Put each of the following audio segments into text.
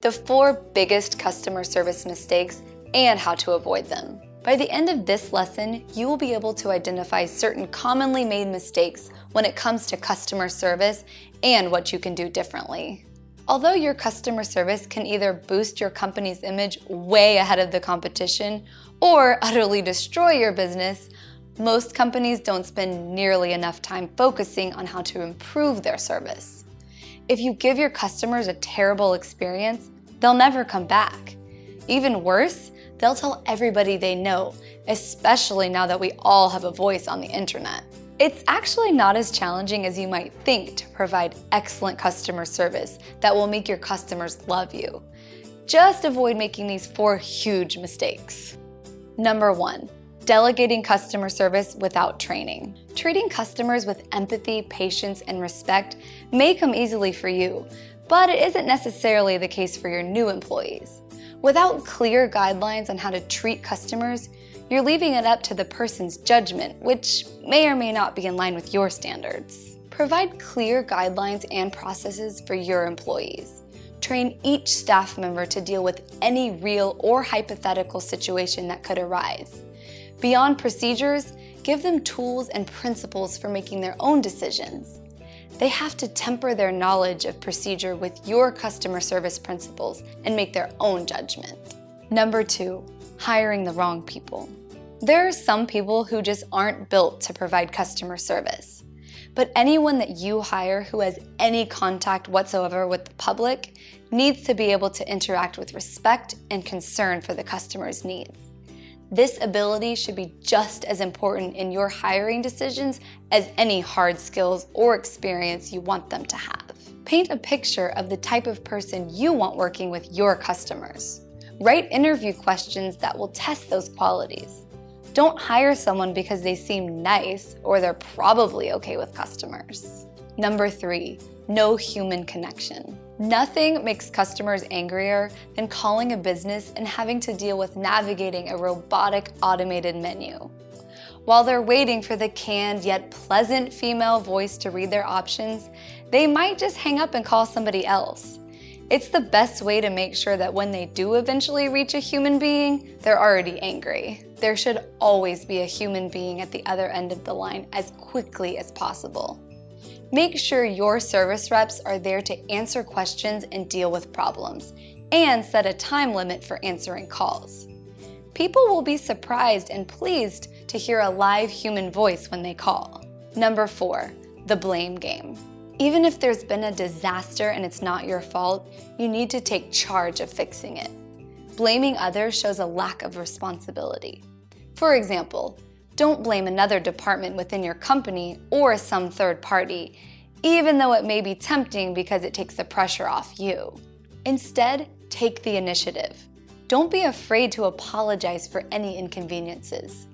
The 4 biggest customer service mistakes and how to avoid them. By the end of this lesson, you will be able to identify certain commonly made mistakes when it comes to customer service and what you can do differently. Although your customer service can either boost your company's image way ahead of the competition or utterly destroy your business, most companies don't spend nearly enough time focusing on how to improve their service. If you give your customers a terrible experience, they'll never come back. Even worse, they'll tell everybody they know, especially now that we all have a voice on the internet. It's actually not as challenging as you might think to provide excellent customer service that will make your customers love you. Just avoid making these 4 huge mistakes. Number 1, delegating customer service without training. Treating customers with empathy, patience, and respect may come easily for you, but it isn't necessarily the case for your new employees. Without clear guidelines on how to treat customers, you're leaving it up to the person's judgment, which may or may not be in line with your standards. Provide clear guidelines and processes for your employees. Train each staff member to deal with any real or hypothetical situation that could arise. Beyond procedures, give them tools and principles for making their own decisions. They have to temper their knowledge of procedure with your customer service principles and make their own judgment. Number 2, hiring the wrong people. There are some people who just aren't built to provide customer service. But anyone that you hire who has any contact whatsoever with the public needs to be able to interact with respect and concern for the customer's needs. This ability should be just as important in your hiring decisions as any hard skills or experience you want them to have. Paint a picture of the type of person you want working with your customers. Write interview questions that will test those qualities. Don't hire someone because they seem nice or they're probably okay with customers. Number 3, no human connection. Nothing makes customers angrier than calling a business and having to deal with navigating a robotic automated menu. While they're waiting for the canned yet pleasant female voice to read their options, they might just hang up and call somebody else. It's the best way to make sure that when they do eventually reach a human being, they're already angry. There should always be a human being at the other end of the line as quickly as possible. Make sure your service reps are there to answer questions and deal with problems, and set a time limit for answering calls. People will be surprised and pleased to hear a live human voice when they call. Number 4, the blame game. Even if there's been a disaster and it's not your fault, you need to take charge of fixing it. Blaming others shows a lack of responsibility. For example, don't blame another department within your company or some third party, even though it may be tempting because it takes the pressure off you. Instead, take the initiative. Don't be afraid to apologize for any inconveniences.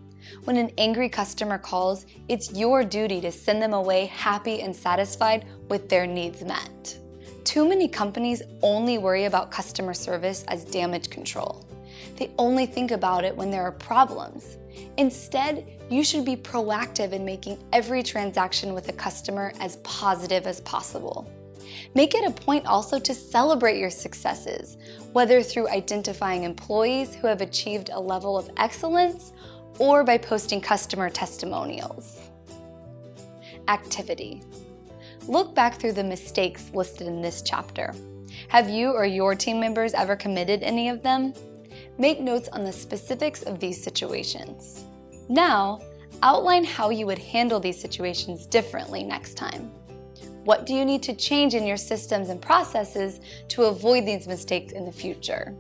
When an angry customer calls, it's your duty to send them away happy and satisfied with their needs met. Too many companies only worry about customer service as damage control. They only think about it when there are problems. Instead, you should be proactive in making every transaction with a customer as positive as possible. Make it a point also to celebrate your successes, whether through identifying employees who have achieved a level of excellence or by posting customer testimonials. Activity. Look back through the mistakes listed in this chapter. Have you or your team members ever committed any of them? Make notes on the specifics of these situations. Now, outline how you would handle these situations differently next time. What do you need to change in your systems and processes to avoid these mistakes in the future?